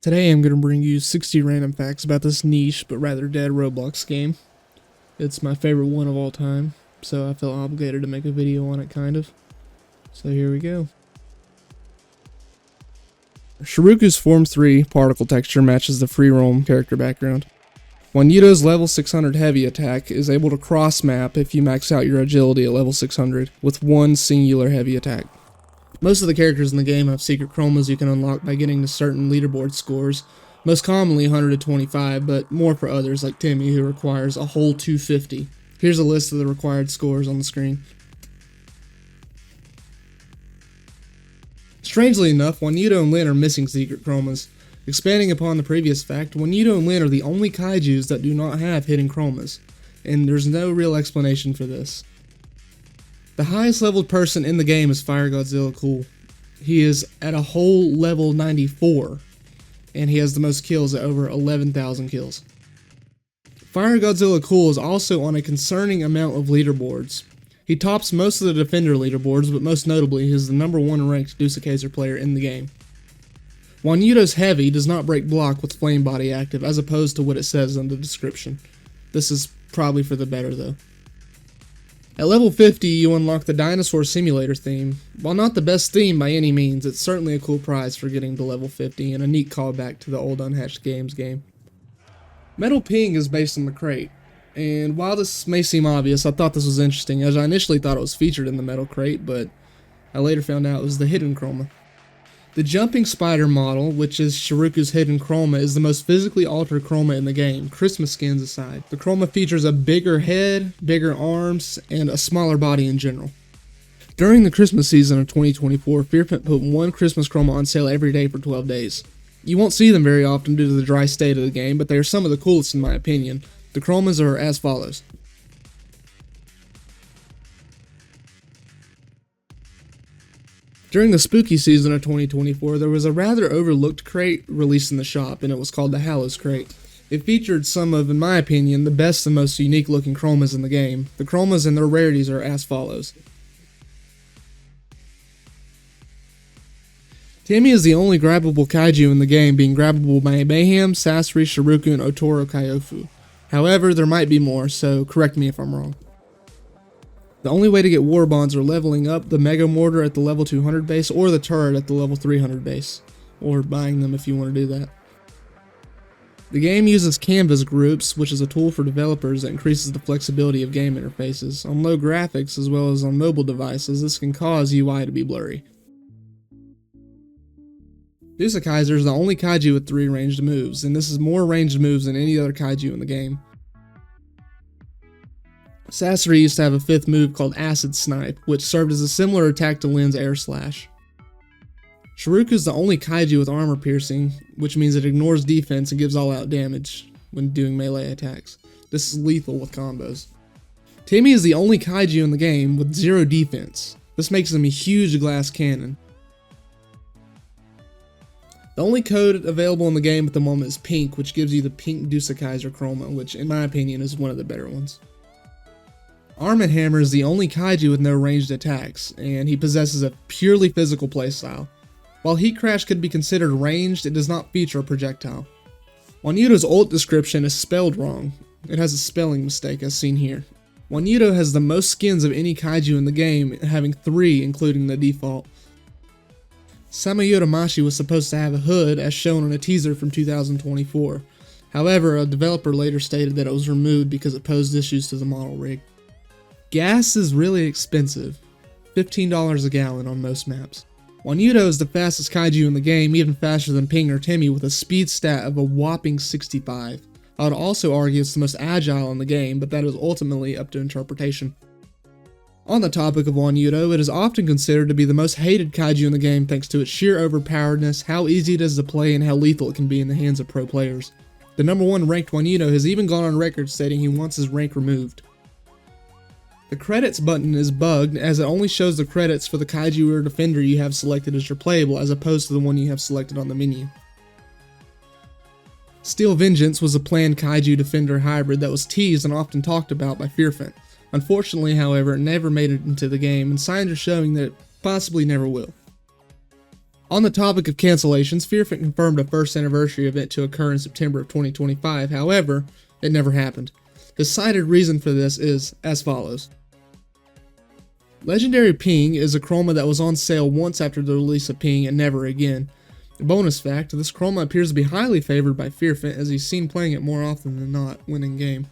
Today I'm going to bring you 60 random facts about this niche but rather dead Roblox game. It's my favorite one of all time, so I felt obligated to make a video on it kind of. So here we go. Shiruku's Form 3 particle texture matches the free roam character background. Juanito's level 600 heavy attack is able to cross map if you max out your agility at level 600 with one singular heavy attack. Most of the characters in the game have secret chromas you can unlock by getting to certain leaderboard scores, most commonly 100 to 25, but more for others like Timmy, who requires a whole 250. Here's a list of the required scores on the screen. Strangely enough, Juanito and Lyn are missing secret chromas. Expanding upon the previous fact, Juanito and Lyn are the only kaijus that do not have hidden chromas, and there's no real explanation for this. The highest leveled person in the game is Fire Godzilla Cool. He is at a whole level 94, and he has the most kills at over 11,000 kills. Fire Godzilla Cool is also on a concerning amount of leaderboards. He tops most of the Defender leaderboards, but most notably, he is the #1 ranked Dusakaiser player in the game. Juanito's Heavy does not break block with Flame Body active, as opposed to what it says in the description. This is probably for the better, though. At level 50, you unlock the Dinosaur Simulator theme. While not the best theme by any means, it's certainly a cool prize for getting to level 50 and a neat callback to the old Unhatched Games game. Metal Ping is based on the crate, and while this may seem obvious, I thought this was interesting, as I initially thought it was featured in the metal crate, but I later found out it was the hidden chroma. The Jumping Spider model, which is Shiruku's hidden chroma, is the most physically altered chroma in the game, Christmas skins aside. The chroma features a bigger head, bigger arms, and a smaller body in general. During the Christmas season of 2024, Fearfant put one Christmas chroma on sale every day for 12 days. You won't see them very often due to the dry state of the game, but they are some of the coolest in my opinion. The chromas are as follows. During the spooky season of 2024, there was a rather overlooked crate released in the shop, and it was called the Hallows Crate. It featured some of, in my opinion, the best and most unique looking chromas in the game. The chromas and their rarities are as follows. Timmy is the only grabbable kaiju in the game, being grabbable by Mayhem, Sasori, Shiruku, and Otoro Kyofu. However, there might be more, so correct me if I'm wrong. The only way to get war bonds are leveling up the Mega Mortar at the level 200 base or the turret at the level 300 base, or buying them if you want to do that. The game uses canvas groups, which is a tool for developers that increases the flexibility of game interfaces. On low graphics as well as on mobile devices, this can cause UI to be blurry. Dusakaiser is the only kaiju with 3 ranged moves, and this is more ranged moves than any other kaiju in the game. Sasori used to have a 5th move called Acid Snipe, which served as a similar attack to Lyn's Air Slash. Shiruku is the only kaiju with armor piercing, which means it ignores defense and gives all-out damage when doing melee attacks. This is lethal with combos. Timmy is the only kaiju in the game with 0 defense. This makes him a huge glass cannon. The only code available in the game at the moment is pink, which gives you the pink Dusakaiser chroma, which in my opinion is one of the better ones. Armament Hammer is the only kaiju with no ranged attacks, and he possesses a purely physical playstyle. While Heat Crash could be considered ranged, it does not feature a projectile. Juanito's ult description is spelled wrong. It has a spelling mistake as seen here. Juanito has the most skins of any kaiju in the game, having 3 including the default. Samayotomashi was supposed to have a hood as shown on a teaser from 2024. However, a developer later stated that it was removed because it posed issues to the model rig. Gas is really expensive, $15 a gallon on most maps. Juanito is the fastest kaiju in the game, even faster than Ping or Timmy with a speed stat of a whopping 65. I would also argue it's the most agile in the game, but that is ultimately up to interpretation. On the topic of Juanito, it is often considered to be the most hated kaiju in the game thanks to its sheer overpoweredness, how easy it is to play, and how lethal it can be in the hands of pro players. The #1 ranked Juanito has even gone on record stating he wants his rank removed. The credits button is bugged as it only shows the credits for the kaiju or defender you have selected as your playable as opposed to the one you have selected on the menu. Steel Vengeance was a planned kaiju defender hybrid that was teased and often talked about by Fearfant. Unfortunately, however, it never made it into the game, and signs are showing that it possibly never will. On the topic of cancellations, Fearfit confirmed a first anniversary event to occur in September of 2025, however, it never happened. The cited reason for this is as follows. Legendary Ping is a chroma that was on sale once after the release of Ping and never again. A bonus fact, this chroma appears to be highly favored by Fearfit as he's seen playing it more often than not when in game.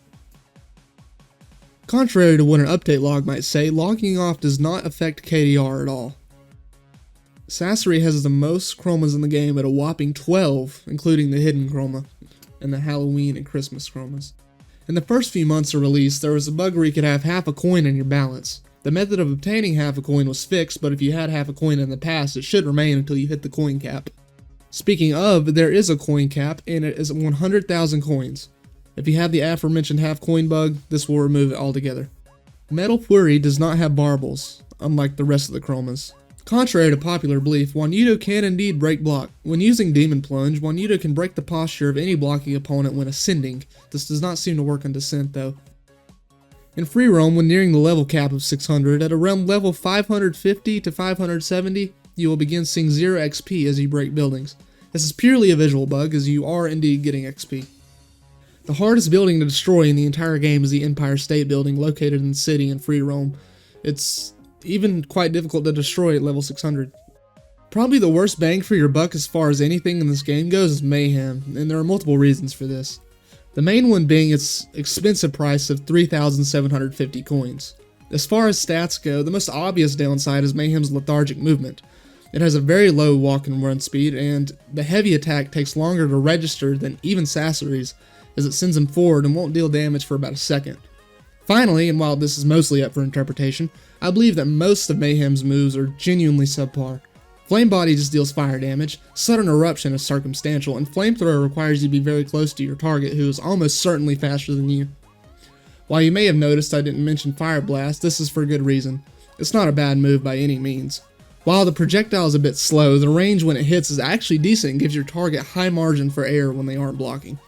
Contrary to what an update log might say, logging off does not affect KDR at all. Sasori has the most chromas in the game at a whopping 12, including the hidden chroma and the Halloween and Christmas chromas. In the first few months of release, there was a bug where you could have half a coin in your balance. The method of obtaining half a coin was fixed, but if you had half a coin in the past, it should remain until you hit the coin cap. Speaking of, there is a coin cap, and it is 100,000 coins. If you have the aforementioned half coin bug, this will remove it altogether. Metal Fury does not have barbels, unlike the rest of the chromas. Contrary to popular belief, Juanito can indeed break block. When using Demon Plunge, Juanito can break the posture of any blocking opponent when ascending. This does not seem to work on descent though. In free roam, when nearing the level cap of 600, at around level 550 to 570, you will begin seeing 0 XP as you break buildings. This is purely a visual bug, as you are indeed getting XP. The hardest building to destroy in the entire game is the Empire State Building located in the city in free roam. It's even quite difficult to destroy at level 600. Probably the worst bang for your buck as far as anything in this game goes is Mayhem, and there are multiple reasons for this. The main one being its expensive price of 3,750 coins. As far as stats go, the most obvious downside is Mayhem's lethargic movement. It has a very low walk and run speed, and the heavy attack takes longer to register than even Sasori's, as it sends him forward and won't deal damage for about a second. Finally, and while this is mostly up for interpretation, I believe that most of Mayhem's moves are genuinely subpar. Flame Body just deals fire damage, Sudden Eruption is circumstantial, and Flamethrower requires you to be very close to your target, who is almost certainly faster than you. While you may have noticed I didn't mention Fire Blast, this is for good reason. It's not a bad move by any means. While the projectile is a bit slow, the range when it hits is actually decent and gives your target high margin for error when they aren't blocking.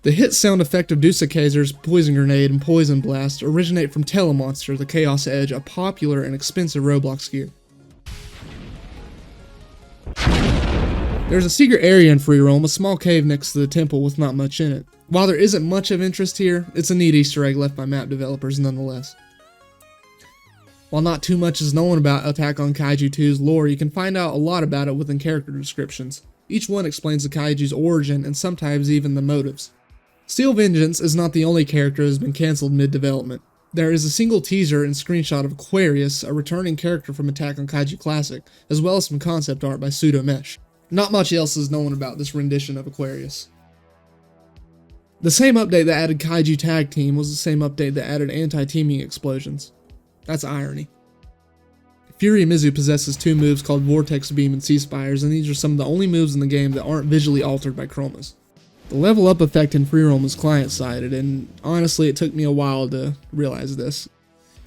The hit sound effect of Dusakazer's Poison Grenade and Poison Blast originate from Telemonster, the Chaos Edge, a popular and expensive Roblox gear. There's a secret area in free roam, a small cave next to the temple with not much in it. While there isn't much of interest here, it's a neat Easter egg left by map developers nonetheless. While not too much is known about Attack on Kaiju 2's lore, you can find out a lot about it within character descriptions. Each one explains the Kaiju's origin and sometimes even the motives. Steel Vengeance is not the only character that has been cancelled mid-development. There is a single teaser and screenshot of Aquarius, a returning character from Attack on Kaiju Classic, as well as some concept art by Pseudo Mesh. Not much else is known about this rendition of Aquarius. The same update that added Kaiju Tag Team was the same update that added anti-teaming explosions. That's irony. Fury Mizu possesses two moves called Vortex Beam and Sea Spires, and these are some of the only moves in the game that aren't visually altered by Chromas. The level up effect in free roam is client-sided, and honestly it took me a while to realize this.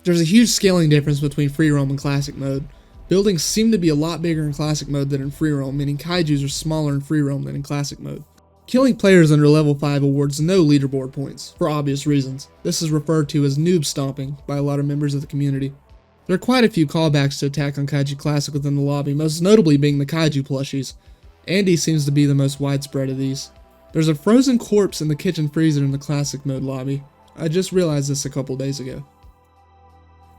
There's a huge scaling difference between free roam and classic mode. Buildings seem to be a lot bigger in classic mode than in free roam, meaning kaijus are smaller in free roam than in classic mode. Killing players under level 5 awards no leaderboard points, for obvious reasons. This is referred to as noob stomping by a lot of members of the community. There are quite a few callbacks to Attack on Kaiju Classic within the lobby, most notably being the Kaiju plushies. Andy seems to be the most widespread of these. There's a frozen corpse in the kitchen freezer in the classic mode lobby. I just realized this a couple days ago.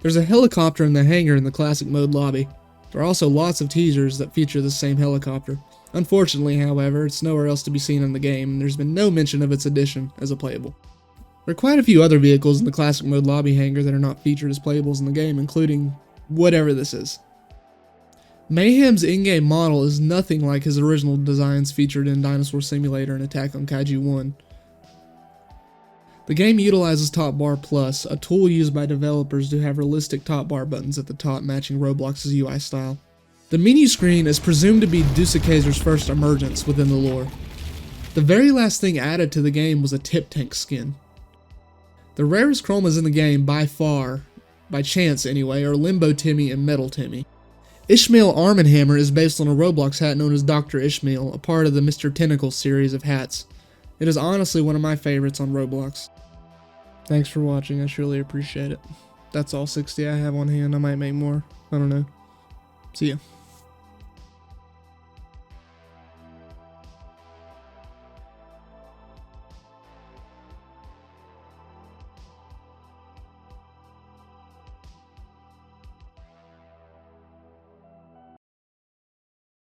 There's a helicopter in the hangar in the classic mode lobby. There are also lots of teasers that feature the same helicopter. Unfortunately, however, it's nowhere else to be seen in the game, and there's been no mention of its addition as a playable. There are quite a few other vehicles in the classic mode lobby hangar that are not featured as playables in the game, including whatever this is. Mayhem's in-game model is nothing like his original designs featured in Dinosaur Simulator and Attack on Kaiju 1. The game utilizes Top Bar Plus, a tool used by developers to have realistic top bar buttons at the top matching Roblox's UI style. The menu screen is presumed to be Dusakazer's first emergence within the lore. The very last thing added to the game was a Tip Tank skin. The rarest chromas in the game by far, by chance anyway, are Limbo Timmy and Metal Timmy. Ishmael Arm & Hammer is based on a Roblox hat known as Dr. Ishmael, a part of the Mr. Tentacle series of hats. It is honestly one of my favorites on Roblox. Thanks for watching, I surely appreciate it. That's all 60 I have on hand, I might make more, I don't know. See ya.